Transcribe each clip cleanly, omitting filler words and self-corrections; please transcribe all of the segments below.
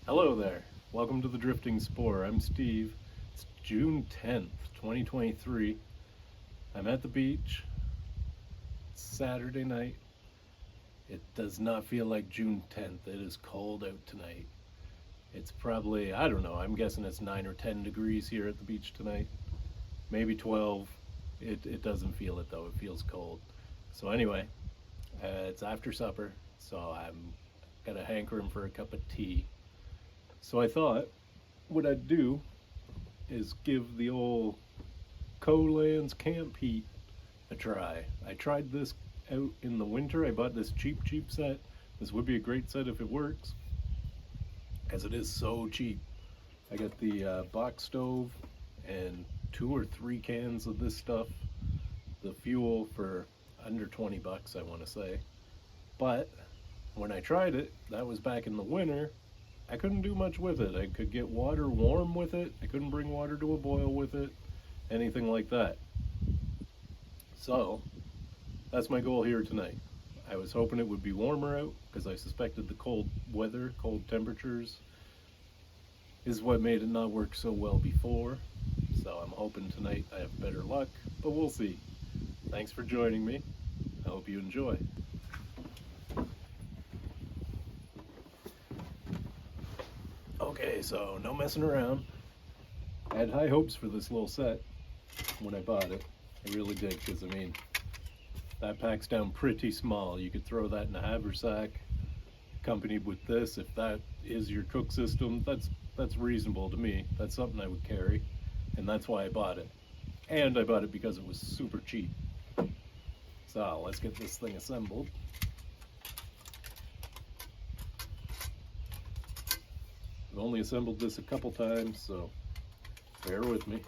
Hello there. Welcome to the Drifting Spore. I'm Steve. It's June 10th, 2023. I'm at the beach. It's Saturday night. It does not feel like June 10th. It is cold out tonight. It's probably, I don't know, I'm guessing it's 9 or 10 degrees here at the beach tonight. Maybe 12. It doesn't feel it though. It feels cold. So anyway, it's after supper, so I'm got a hankering for a cup of tea. So I thought what I'd do is give the old Coghlans camp heat a try. I tried this out in the winter. I bought this cheap set. This would be a great set if it works, as it is so cheap. I got the box stove and 2 or 3 cans of this stuff. The fuel for under 20 bucks, I want to say. But when I tried it, that was back in the winter. I couldn't do much with it. I could get water warm with it. I couldn't bring water to a boil with it, anything like that. So that's my goal here tonight. I was hoping it would be warmer out because I suspected the cold weather, cold temperatures is what made it not work so well before. So I'm hoping tonight I have better luck, but we'll see. Thanks for joining me. I hope you enjoy. Okay, so no messing around. I had high hopes for this little set when I bought it. I really did, because I mean, that packs down pretty small. You could throw that in a haversack, accompanied with this. If that is your cook system, that's reasonable to me. That's something I would carry, and that's why I bought it. And I bought it because it was super cheap. So let's get this thing assembled. I've only assembled this a couple times, so bear with me.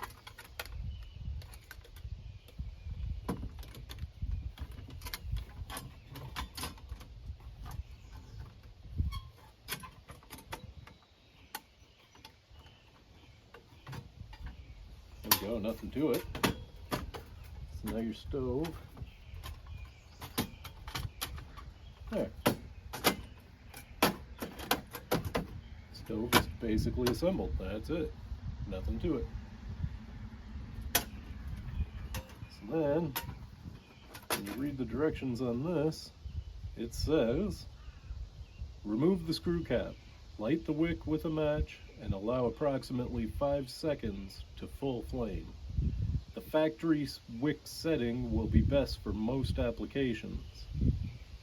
There we go, nothing to it. So now your stove. There. Stove is basically assembled. That's it. Nothing to it. So then, when you read the directions on this, it says, remove the screw cap, light the wick with a match, and allow approximately 5 seconds to full flame. The factory wick setting will be best for most applications.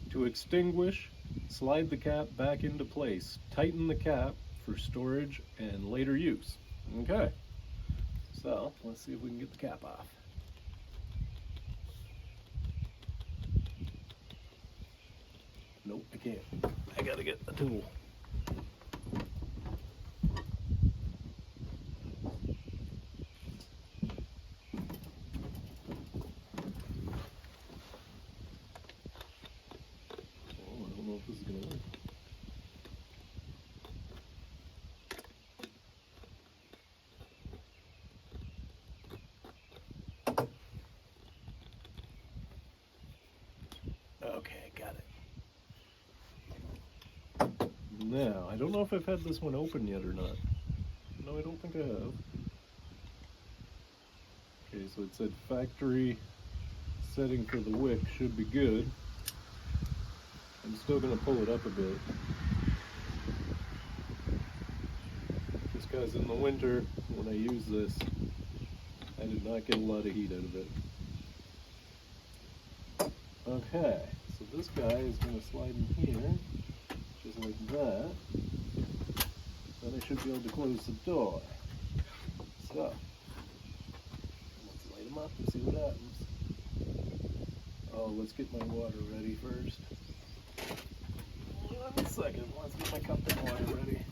To extinguish, slide the cap back into place. Tighten the cap for storage and later use. Okay, so let's see if we can get the cap off. Nope, I can't. I gotta get a tool. I don't know if this is gonna work. Okay, got it. Now, I don't know if I've had this one open yet or not. No, I don't think I have. Okay, so it said factory setting for the wick should be good. I'm still going to pull it up a bit. Just because in the winter, when I use this, I did not get a lot of heat out of it. Okay, so this guy is going to slide in here, just like that. Then I should be able to close the door. So, let's light him up and see what happens. Oh, let's get my water ready first. Hold on a second, let's get my cup of water ready.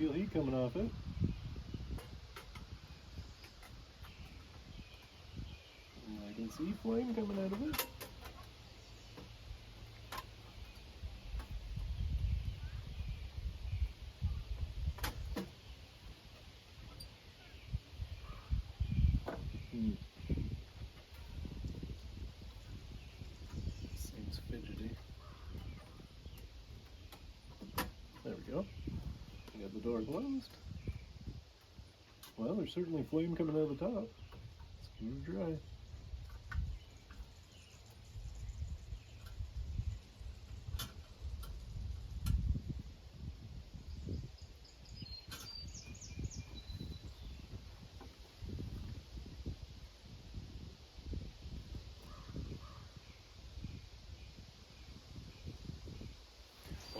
feel heat coming off it. And I can see flame coming out of it. Seems fidgety. There we go. I got the door closed. Well, there's certainly flame coming out of the top. Let's give it a try.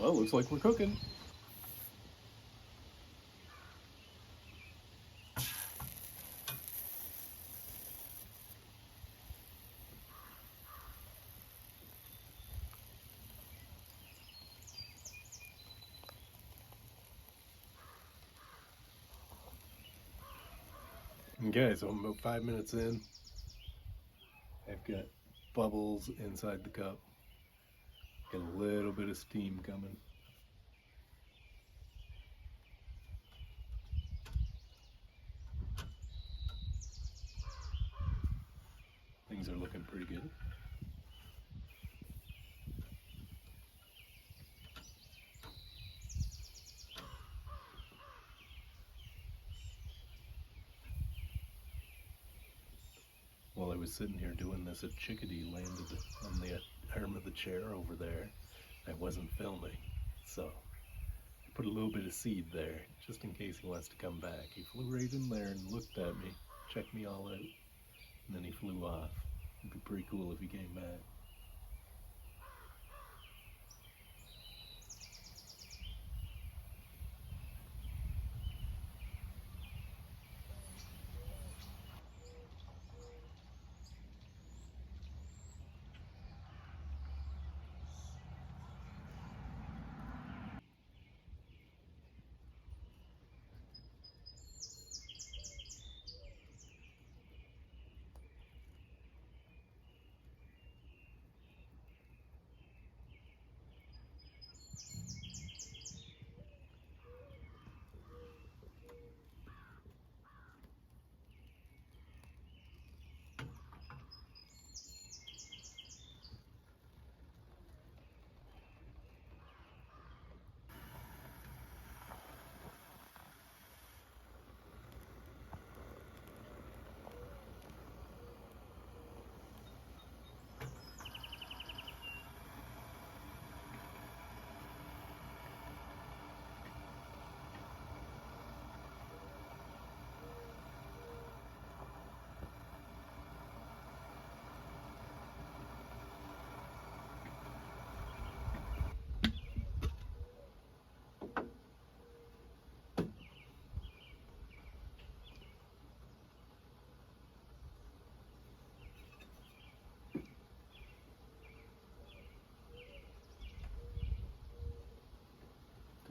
Well, looks like we're cooking. Okay, so I'm about 5 minutes in. I've got bubbles inside the cup. Got a little bit of steam coming. Things are looking pretty good. While I was sitting here doing this, a chickadee landed on the arm of the chair over there. I wasn't filming, so I put a little bit of seed there, just in case he wants to come back. He flew right in there and looked at me, checked me all out, and then he flew off. It'd be pretty cool if he came back.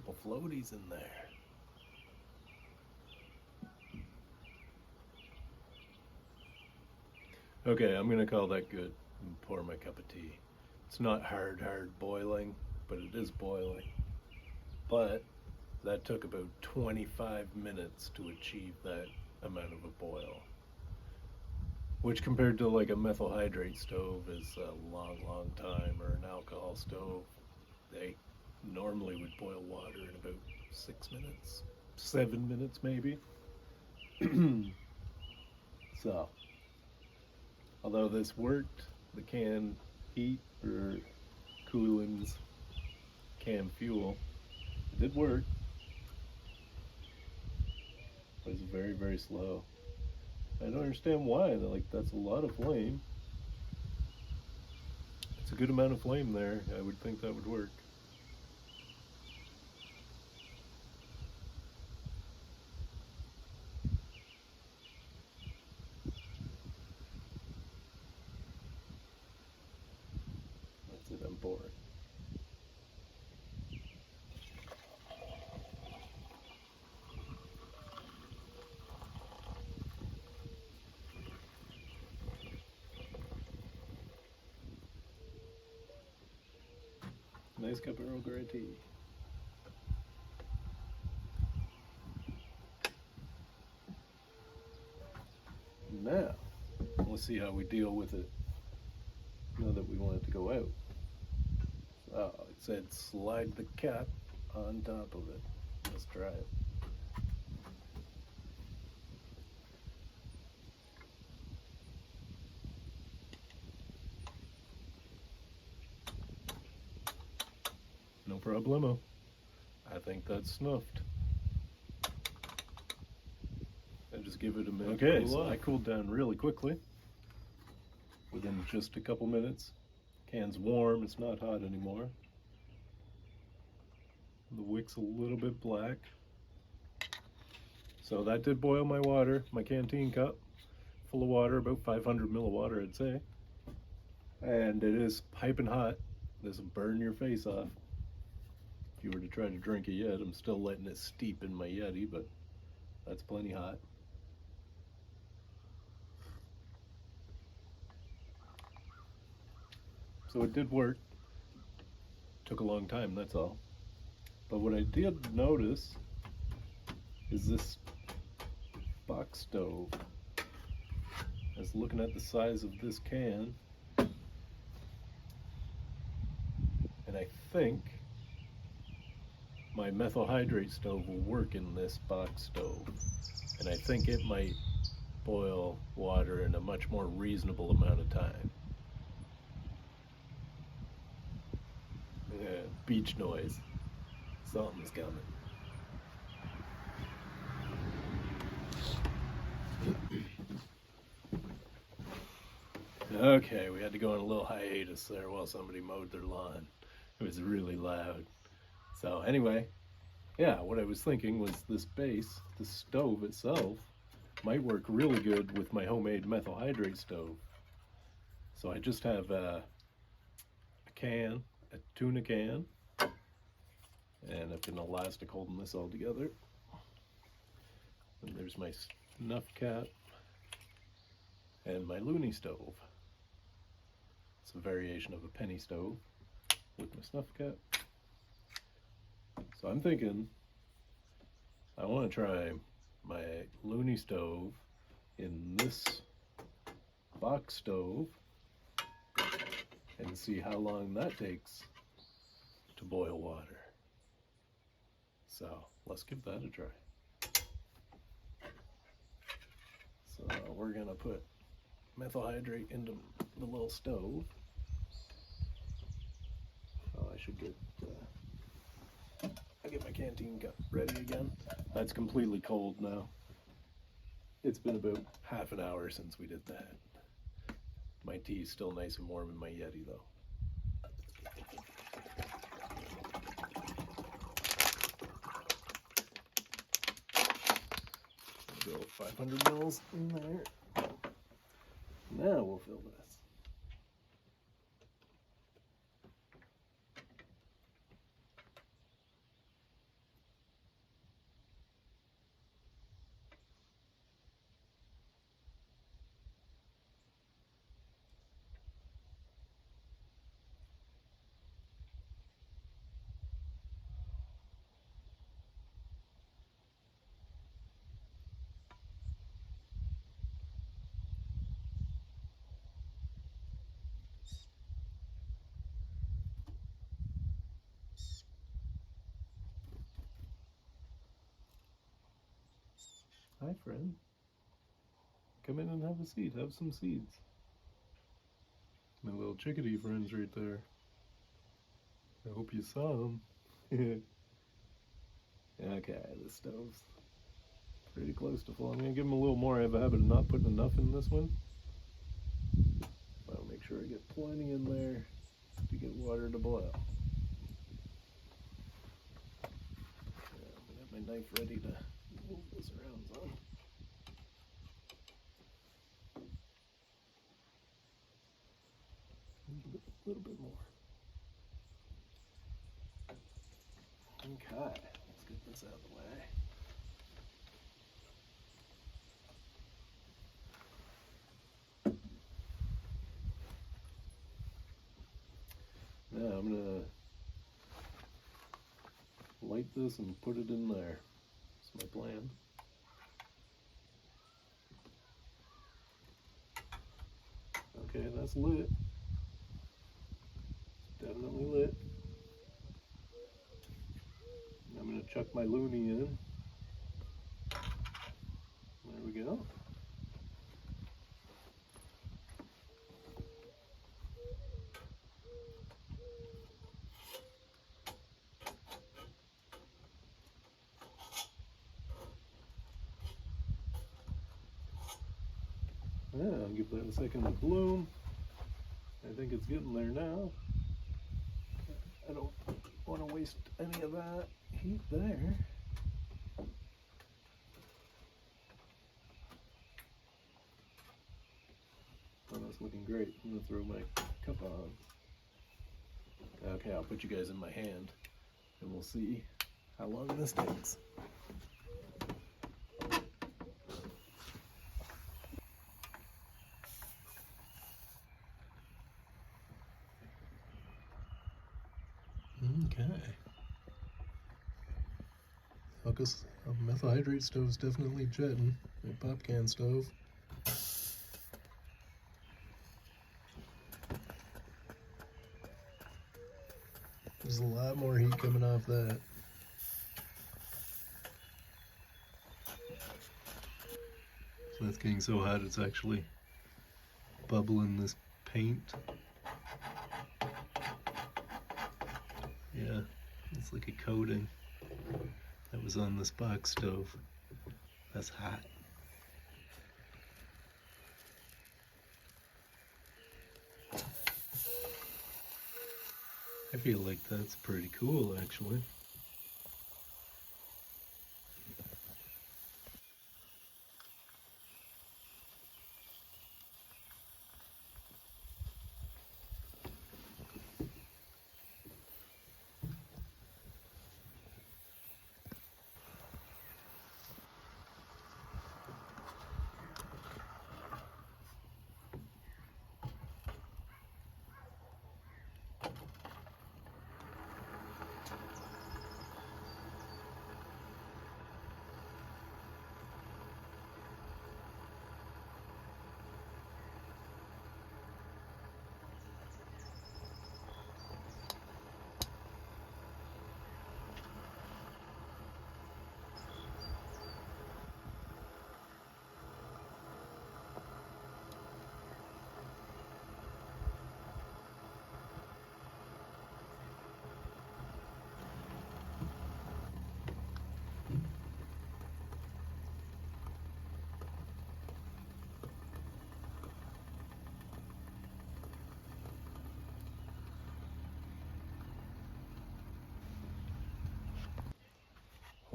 Couple floaties in there. Okay, I'm gonna call that good and pour my cup of tea. It's not hard boiling, but it is boiling. But that took about 25 minutes to achieve that amount of a boil, which compared to like a methyl hydrate stove is a long time, or an alcohol stove. They normally would boil water in about 6 minutes, 7 minutes maybe. So, although this worked, the can heat, or Coghlans can fuel, it did work. But it's very slow. I don't understand why. That's a lot of flame. It's a good amount of flame there. I would think that would work. That's it, I'm pouring. Nice cup of Earl Grey tea. Now, let's see how we deal with it now that we want it to go out. Oh, it said slide the cap on top of it. Let's try it. No problemo. I think that's snuffed. And just give it a minute. Okay, so I cooled down really quickly. Within just a couple minutes. Can's warm, it's not hot anymore. The wick's a little bit black. So that did boil my water, my canteen cup. Full of water, about 500 ml of water I'd say. And it is piping hot. This will burn your face off. If you were to try to drink it yet, I'm still letting it steep in my Yeti, but that's plenty hot. So it did work. Took a long time, that's all. But what I did notice is this box stove. I was looking at the size of this can, and I think my methyl hydrate stove will work in this box stove. And I think it might boil water in a much more reasonable amount of time. Yeah, beach noise. Something's coming. Okay, we had to go on a little hiatus there while somebody mowed their lawn. It was really loud. So anyway, yeah, what I was thinking was this base, the stove itself, might work really good with my homemade methyl hydrate stove. So I just have a tuna can, and I've got an elastic holding this all together. And there's my snuff cap and my Looney stove. It's a variation of a penny stove with my snuff cap. So I'm thinking I want to try my Looney stove in this box stove and see how long that takes to boil water. So let's give that a try. So we're gonna put methyl hydrate into the little stove. Oh, I should get my canteen cup ready again. That's completely cold now. It's been about half an hour since we did that. My tea's still nice and warm in my Yeti though. Go 500 mils in there. Now we'll fill this. Hi, friend. Come in and have a seat. Have some seeds. My little chickadee friends right there. I hope you saw them. Okay, the stove's pretty close to full. I'm going to give them a little more. I have a habit of not putting enough in this one. I'll make sure I get plenty in there to get water to boil. Yeah, I'm going to have my knife ready to move this around some. A little bit more. Okay, let's get this out of the way. Now I'm gonna this and put it in there. That's my plan. Okay, that's lit. Definitely lit. I'm going to chuck my Looney in. There we go. Yeah, I'll give that a second to bloom. I think it's getting there now. I don't want to waste any of that heat there. Oh, that's looking great. I'm going to throw my cup on. Okay, I'll put you guys in my hand and we'll see how long this takes. Okay. Focus. Methyl hydrate stove is definitely jetting. A pop can stove. There's a lot more heat coming off that. So that's getting so hot it's actually bubbling this paint. Yeah, it's like a coating that was on this box stove. That's hot. I feel like that's pretty cool, actually.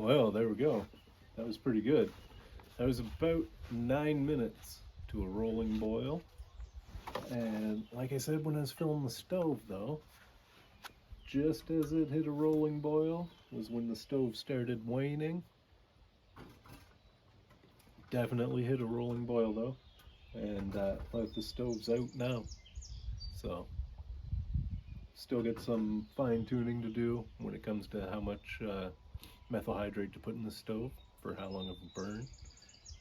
Well, there we go. That was pretty good. That was about 9 minutes to a rolling boil. And like I said when I was filling the stove though, just as it hit a rolling boil was when the stove started waning. Definitely hit a rolling boil though. And like the stove's out now. So still get some fine tuning to do when it comes to how much methyl hydrate to put in the stove for how long of a burn.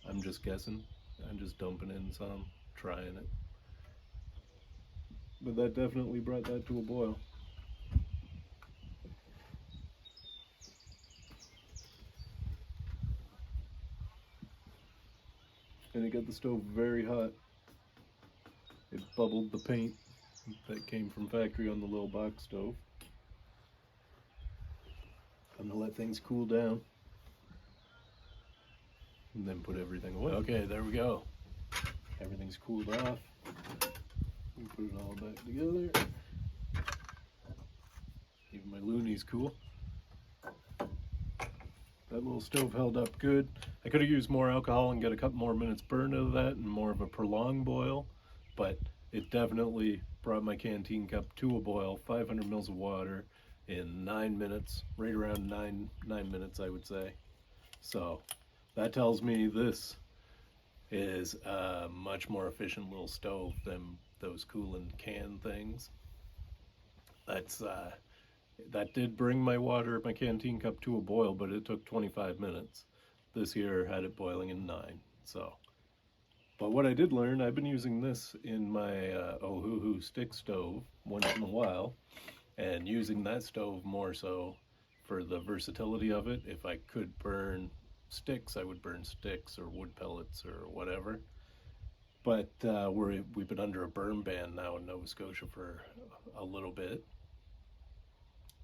I'm just guessing. I'm just dumping in some, trying it. But that definitely brought that to a boil. And it got the stove very hot. It bubbled the paint that came from factory on the little box stove. I'm gonna let things cool down and then put everything away. Okay, there we go. Everything's cooled off. We put it all back together. Even my Looney's cool. That little stove held up good. I could have used more alcohol and got a couple more minutes burn out of that and more of a prolonged boil, but it definitely brought my canteen cup to a boil, 500 mils of water in 9 minutes, right around nine minutes I would say. So that tells me this is a much more efficient little stove than those cooling can things. That's That did bring my water, my canteen cup, to a boil, but it took 25 minutes. This here had it boiling in 9. So, but what I did learn, I've been using this in my Ohuhu stick stove once in a while, and using that stove more so for the versatility of it. If I could burn sticks, I would burn sticks or wood pellets or whatever. But we've been under a burn ban now in Nova Scotia for a little bit.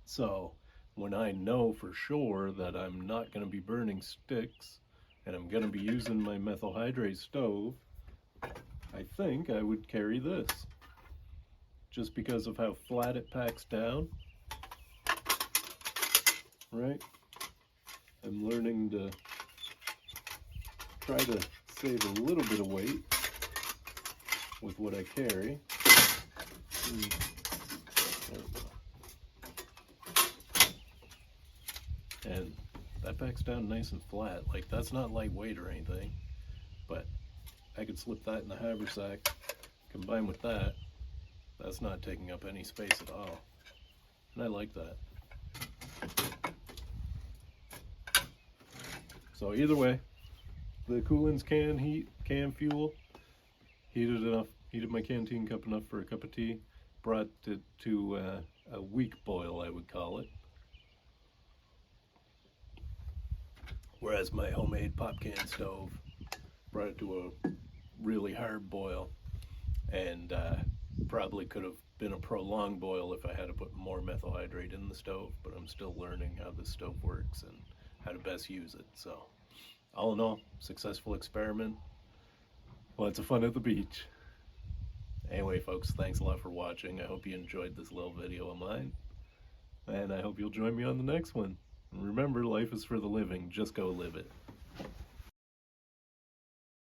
So when I know for sure that I'm not going to be burning sticks and I'm going to be using my methyl hydrate stove, I think I would carry this. Just because of how flat it packs down. Right? I'm learning to try to save a little bit of weight with what I carry. There we go. And that backs down nice and flat. Like, that's not lightweight or anything, but I could slip that in the haversack, combine with that. That's not taking up any space at all, and I like that. So either way, the Coghlans can fuel heated my canteen cup enough for a cup of tea, brought it to a weak boil, I would call it. Whereas my homemade pop can stove brought it to a really hard boil, and probably could have been a prolonged boil if I had to put more methyl hydrate in the stove, but I'm still learning how this stove works and how to best use it. So all in all, successful experiment. Lots of fun at the beach. Anyway, folks, thanks a lot for watching. I hope you enjoyed this little video of mine, and I hope you'll join me on the next one. And remember, life is for the living. Just go live it.